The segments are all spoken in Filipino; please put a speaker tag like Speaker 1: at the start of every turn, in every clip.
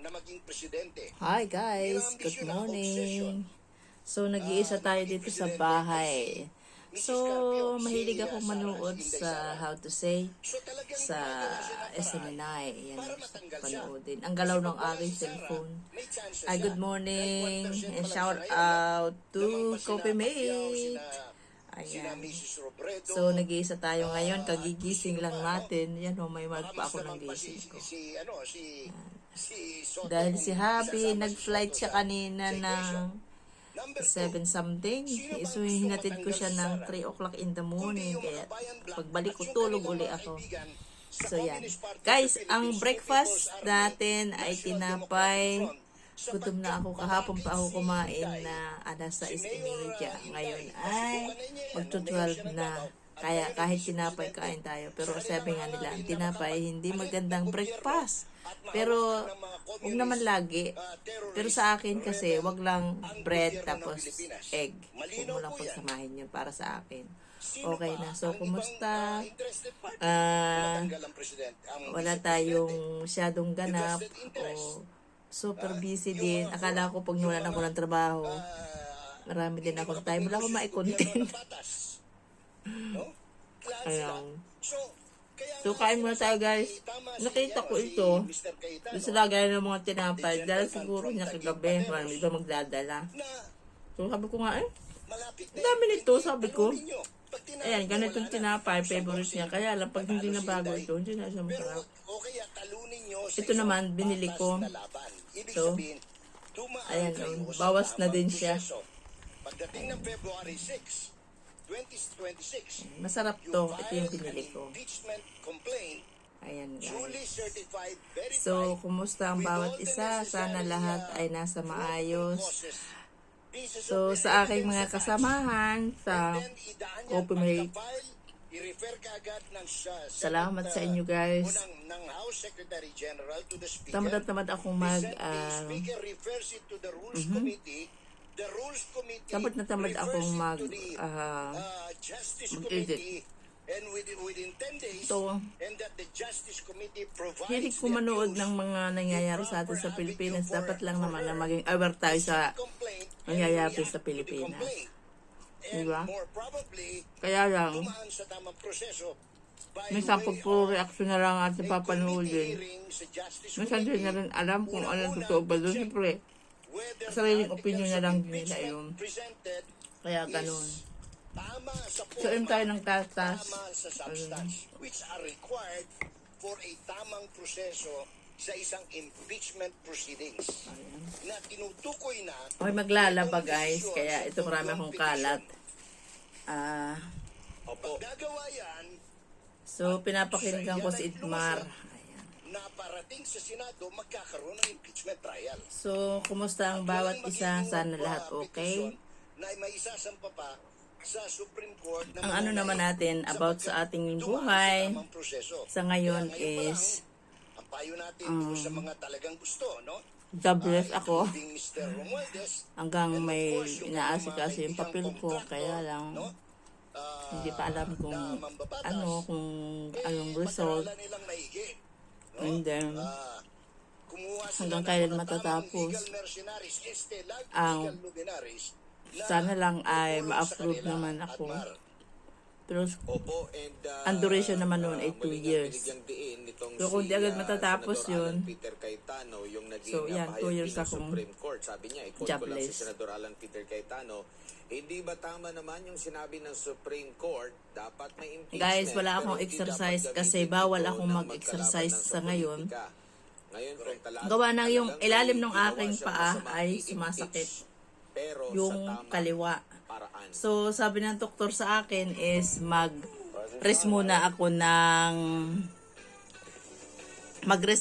Speaker 1: na maging presidente.
Speaker 2: Hi guys, good morning. So nag-iisa tayo dito sa bahay. So mahilig ako manood sa how to say sa SMNI. Yan panoodin. Ang galaw ng aking cellphone. Ay, good morning and shout out to Coffee Mate. Ayan. So nag-iisa tayo ngayon, kagigising lang natin. Yan o, may mark pa ako ng gising ko. Dahil si Happy, nag-flight siya kanina ng 7 something. So hinatid ko siya ng 3 o'clock in the morning. Kaya pagbalik ko, tulog uli ako. So yan. Guys, ang breakfast natin ay tinapay. Gutom na ako, kahapon pa ako kumain na alas 6:30. Ngayon ay magto-12 na. Kaya kahit tinapay kain tayo. Pero sabi nga nila, ang tinapay hindi magandang breakfast. Pero huwag naman lagi. Pero sa akin kasi, wag lang bread tapos egg. Huwag mo lang pagsamahin yun para sa akin. Okay na. So, kumusta? Wala tayong masyadong ganap o super busy din. Akala ko pag nawalan ako ng trabaho, marami din akong time. Wala akong mai-content. Ayan. So, kain muna tayo guys. Nakita ko ito. Gusto lagay ng mga tinapay. Dahil siguro niya kagabi. Marami iba magdadala. So, sabi ko nga ang dami nito, sabi ko. Ayan, ganitong tinapay. Favorite niya. Kaya lang, pag hindi na bago ito, hindi na siya masarap. Ito naman, binili ko. So, ayan, bawas na din siya.
Speaker 1: Pagdating ng February 6, 2026,
Speaker 2: masarap to. Ito yung binili ko. Ayan guys. So, kumusta ang bawat isa? Sana lahat ay nasa maayos. So, sa aking mga kasamahan sa Coffee Mate, salamat sa inyo guys. Tamad akong tamad akong mag-edit. So, hilig ko manood ng mga nangyayari sa atin sa Pilipinas. Dapat lang naman na maging aware tayo sa nangyayari sa Pilipinas. Diba? Kaya lang, minsan pag puro reaksyon na lang at papanoodin, minsan din na rin alam kung ano totoo ba doon. Siyempre, sariling opinion na lang din nila yun. Kaya ganun. So, yun tayo ng tatas.
Speaker 1: Which are required for a tamang proseso sa isang impeachment proceedings. Na tinutukoy na
Speaker 2: okay, maglalaba guys. Kaya ito marami akong kalat.
Speaker 1: Pagdagawa yan,
Speaker 2: so, pinapakinggan ko si Idmar.
Speaker 1: na parating sa Senado, magkakaroon ng impeachment trial.
Speaker 2: So, kumusta ang bawat isa? Sana lahat okay?
Speaker 1: Na may isasampa pa sa Supreme Court
Speaker 2: ang ano naman natin about sa ating buhay sa ngayon is
Speaker 1: ang payo natin sa mga talagang gusto, no?
Speaker 2: jobless ako hanggang may inaasikaso yung papel ko, kaya lang hindi pa alam kung anong result, and then hanggang kailan matatapos. Ang sana lang ay ma-approve naman ako. Pero ang duration naman noon ay 2 years. So kung di agad matatapos yun, so yan, 2 years akong jobless.
Speaker 3: Hindi ba tama naman yung sinabi ng Supreme Court, dapat may impeachment?
Speaker 2: Guys, wala akong exercise kasi bawal akong mag-exercise sa ngayon. Gawa na yung ilalim ng aking paa ay sumasakit. Yung kaliwa. So, sabi ng doktor sa akin is mag-rest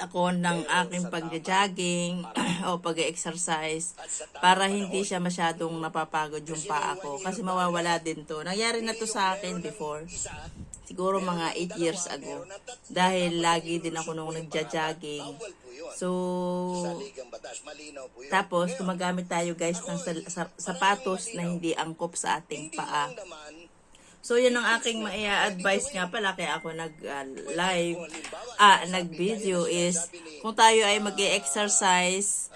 Speaker 2: ako ng aking pag-jogging o pag-exercise para hindi siya masyadong napapagod yung paa ko. Kasi mawawala din to. Nangyari na to sa akin before. Siguro mga 8 years ago. Dahil lagi din ako nung nagja-jogging. So, tapos gumagamit tayo guys ng sapatos na hindi angkop sa ating paa. So, yan ang aking maia-advise nga pala, kaya ako nag-live, nag-video is, kung tayo ay mag-exercise,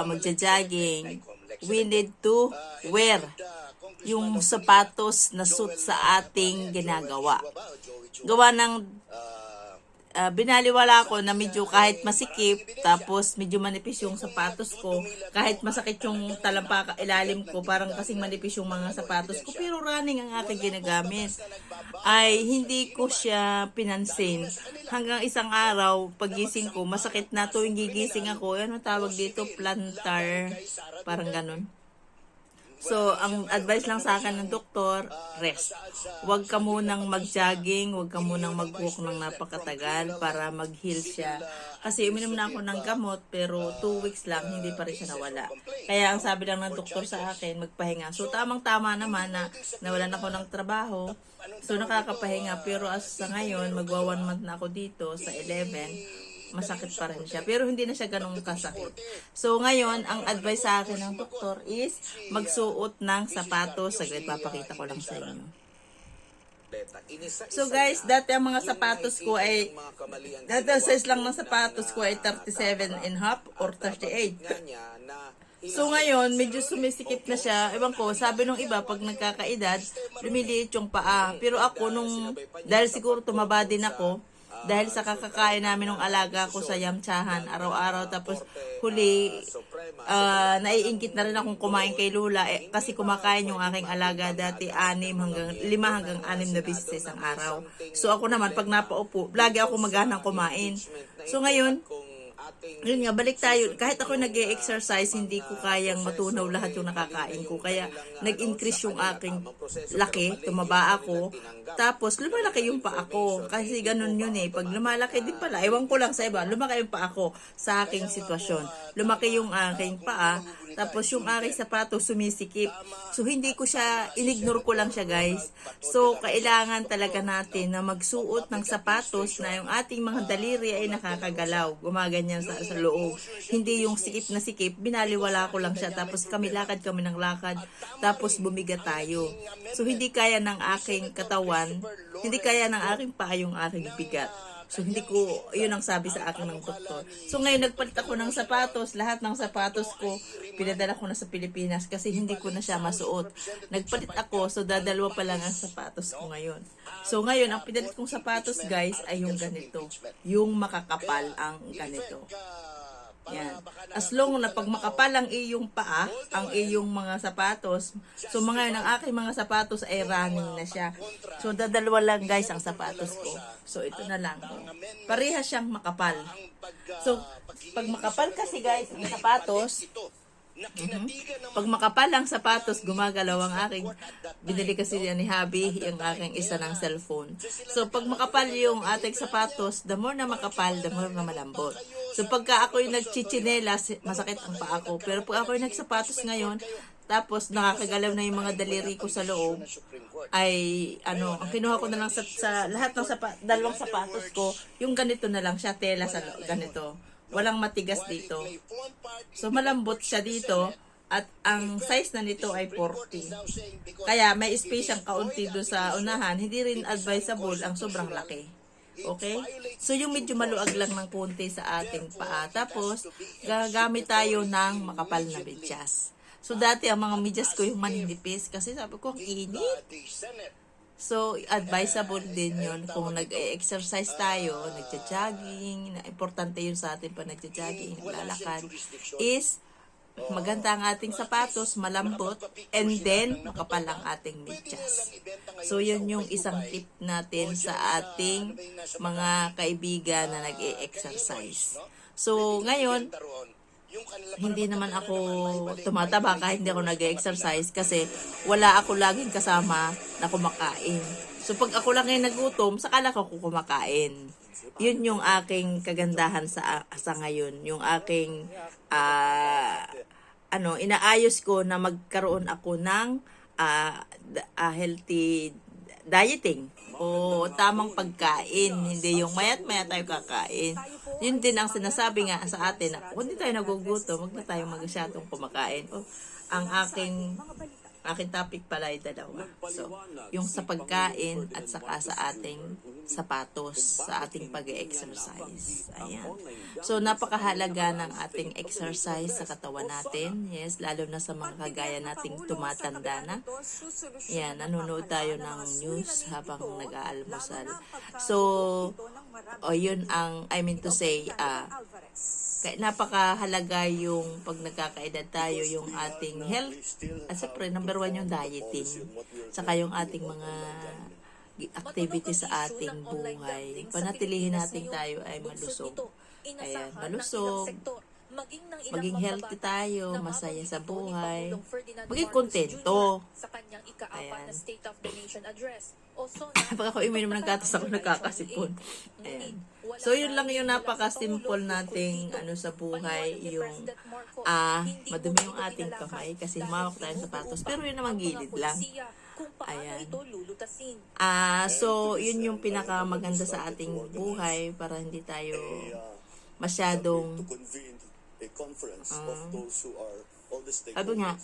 Speaker 2: magja-jogging, we need to wear yung sapatos na suit sa ating ginagawa. Gawa ng binaliwala ko na medyo kahit masikip, tapos medyo manipis yung sapatos ko, kahit masakit yung talampaka ilalim ko, parang kasing manipis yung mga sapatos ko, pero running ang aking ginagamit, ay hindi ko siya pinansin. Hanggang isang araw, pagising ko, masakit na tuwing gigising ako, ano tawag dito, plantar, parang ganun. So, ang advice lang sa akin ng doktor, rest. Huwag ka munang mag-jogging, huwag ka munang mag-walk ng napakatagal para mag-heal siya. Kasi uminom na ako ng gamot, pero 2 weeks lang, hindi pa rin siya nawala. Kaya ang sabi lang ng doktor sa akin, magpahinga. So, tamang-tama naman na nawalan ako ng trabaho. So, nakakapahinga. Pero as sa ngayon, magwa 1 month na ako dito sa 11. Masakit pa rin siya. Pero hindi na siya ganun kasakit. So, ngayon, ang advice sa akin ng doktor is magsuot ng sapatos. Saglit, papakita ko lang sa inyo. So, guys, dati ang mga sapatos ko ay, dati ang size lang ng sapatos ko ay 37 and half or 38. So, ngayon, medyo sumisikip na siya. Ewan ko, sabi nung iba, pag nagkakaedad, lumiliit yung paa. Pero ako, dahil siguro tumaba din ako, dahil sa kakakain namin ng alaga ko sa yamchahan araw-araw, tapos huli naiinggit na rin akong kumain kay Lula kasi kumakain yung aking alaga dati 5 hanggang 6 na beses sa isang araw. So ako naman pag napaupo, lagi ako maghanang kumain. So ngayon, yun nga, balik tayo. Kahit ako nag-e-exercise, hindi ko kayang matunaw lahat yung nakakain ko. Kaya nag-increase yung aking laki, tumaba ako. Tapos lumalaki yung paa ko. Kasi ganun yun eh. Pag lumalaki din pala, ewan ko lang sa iba, lumaki yung paa ko sa aking sitwasyon. Lumaki yung aking paa. Tapos yung aking sapatos sumisikip. So hindi ko siya, inignore ko lang siya guys. So kailangan talaga natin na magsuot ng sapatos na yung ating mga daliri ay nakakagalaw. Gumaganyan sa loob. Hindi yung sikip na sikip, binaliwala ko lang siya. Tapos kami ng lakad. Tapos bumiga tayo. So hindi kaya ng aking katawan, hindi kaya ng aking paa yung aking bigat. So, hindi ko, yun ang sabi sa akin ng doktor. So, ngayon, nagpalit ako ng sapatos. Lahat ng sapatos ko, pinadala ko na sa Pilipinas kasi hindi ko na siya masuot. Nagpalit ako, so dadalawa pa lang ang sapatos ko ngayon. So, ngayon, ang pinalit kong sapatos, guys, ay yung ganito. Yung makakapal ang ganito. Yan. As long na pag makapal ang iyong paa, ang iyong mga sapatos, so mga yun, ang aking mga sapatos ay running na siya. So dadalawa lang guys ang sapatos ko. So ito na lang. Parehas siyang makapal. So pag makapal kasi guys ang sapatos, pag makapal ang sapatos, gumagalaw ang aking, binili kasi ni Habi, yung aking isa ng cellphone. So, pag makapal yung ating sapatos, the more na makapal, the more na malambot. So, pagka ako'y nagchichinelas, masakit ang paa ko. Pero pag ako'y nagsapatos ngayon, tapos nakakagalaw na yung mga daliri ko sa loob, ay, ang kinuha ko na lang sa lahat ng dalawang sapatos ko, yung ganito na lang siya, tela sa ganito. Walang matigas dito. So, malambot siya dito. At ang size na nito ay 40. Kaya may space ang kaunti doon sa unahan. Hindi rin advisable ang sobrang laki. Okay? So, yung medyo maluag lang ng konti sa ating paa. Tapos, gagamit tayo ng makapal na medyas. So, dati ang mga medyas ko yung maninipis. Kasi sabi ko, ang init. So, advisable din yun kung nag-exercise tayo, nagja-jogging, importante yun sa atin pa nagja-jogging, naglalakad, is maganda ang ating sapatos, malambot, and then makapal ang ating medyas. So, yun yung isang tip natin sa ating mga kaibigan na nag-exercise. So, ngayon, hindi naman ako tumataba kahit hindi ako nag-exercise kasi wala ako laging kasama na kumakain. So pag ako lang ay nagutom, sakala ko kumakain. Yun yung aking kagandahan sa ngayon. Yung aking inaayos ko na magkaroon ako ng healthy dieting o tamang pagkain. Hindi yung mayat-mayat tayo kakain. Yun din ang sinasabi nga sa atin na kung hindi tayo nagugutom, wag na tayo masyadong kumakain. Ang aking Aking topic pala ay dalawa. So, yung sa pagkain at saka sa ating sapatos, sa ating pag-exercise. Ayan. So, napakahalaga ng ating exercise sa katawan natin. Yes, lalo na sa mga kagaya nating tumatanda na. Ayan, nanonood tayo ng news habang nag-aalmusal. So, yun ang, I mean to say, napakahalaga yung pag nagkakaedad tayo, yung ating health. At siyempre, number 1 yung dieting. Saka yung ating mga activities sa ating buhay. Panatilihin natin tayo ay malusog. Ayan, malusog. Maging healthy tayo, masaya sa buhay. Maging kontento. Ayan. Pag ako uminom ng gatas ako nakakasipon. Ayan. So, yun lang yung napaka-simple nating sa buhay, yung madumi yung ating kamay kasi humawak tayo sa sapatos. Pero yun naman gilid lang. Ayan. So, yun yung pinakamaganda sa ating buhay para hindi tayo masyadong sabi nga,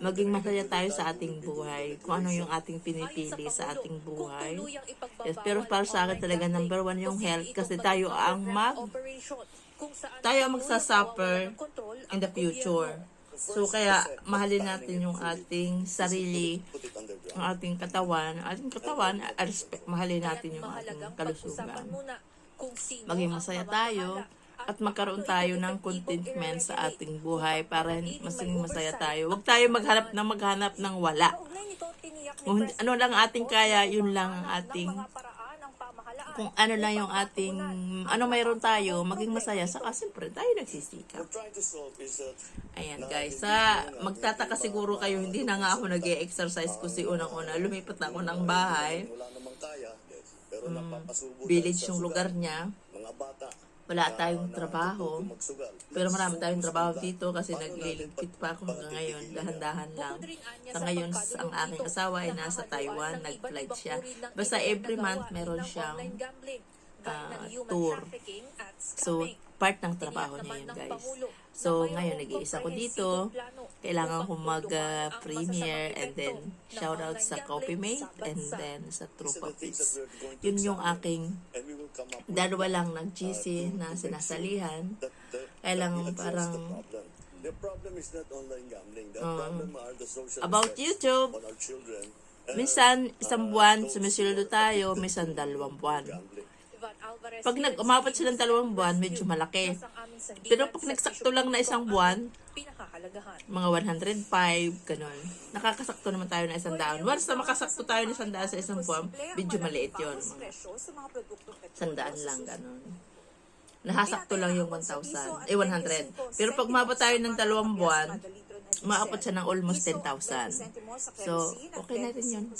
Speaker 2: maging masaya tayo sa ating buhay. Kung ano yung ating pinipili sa ating buhay. Yes, pero para sa akin talaga, number 1 yung health. Kasi tayo ang magsasuffer in the future. So, kaya, mahalin natin yung ating sarili, ang ating katawan. Mahalin natin yung ating kalusugan. Maging masaya tayo. At magkaroon tayo ng contentment sa ating buhay para masing masaya tayo. Huwag tayo maghanap ng wala. Kung ano lang ating kaya, yun lang ang ating, kung ano lang yung ating, ano mayroon tayo, maging masaya. Saka siyempre, tayo nagsisikap. Ayan guys, magtataka siguro kayo, hindi na nga ako nag-e-exercise kasi unang-una, lumipat na ako ng bahay. Village yung lugar niya. Wala tayong trabaho. Pero marami tayong trabaho dito kasi nagliligpit pa ako hanggang ngayon. Dahan-dahan lang. Sa ngayon, ang aking asawa ay nasa Taiwan. Nag-flight siya. Basta every month meron siyang tour. So, part ng trabaho niya yun, guys. So, ngayon, nag-iisa ko dito. Kailangan ko mag-premiere and then shoutout sa Coffee Mate and then sa True Puppies. Yun yung aking dalawa lang nag-GC na sinasalihan. Kailangan parang about YouTube. Minsan, isang buwan, sumisildo tayo. Minsan, 2 buwan. Pag umabot silang 2 buwan, medyo malaki. Pero pag nagsakto lang na isang buwan, mga 105, ganun. Nakakasakto naman tayo na 100. Once na makasakto tayo na 100 sa isang buwan, medyo maliit yun. 100 lang, ganun. Nakasakto lang yung 1,000. 100. Pero pag umabot tayo ng 2 buwan, maabot siya ng almost 10,000. So, okay na rin yun.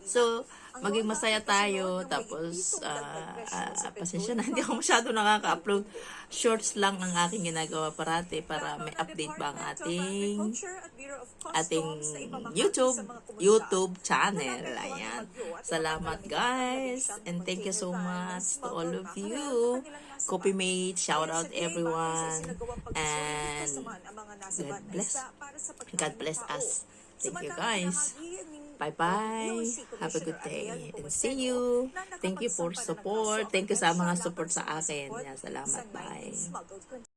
Speaker 2: So, maging masaya tayo. Tapos, pasensya na, hindi ako masyado nakaka-upload. Shorts lang ang aking ginagawa parati para may update ba ang ating YouTube channel. Ayan. Salamat guys. And thank you so much to all of you. Coffee Mate, shout out everyone. And God bless us. Thank you guys. Bye-bye. Have a good day. And see you. Thank you for support. Thank you sa mga support sa akin. Salamat. Bye.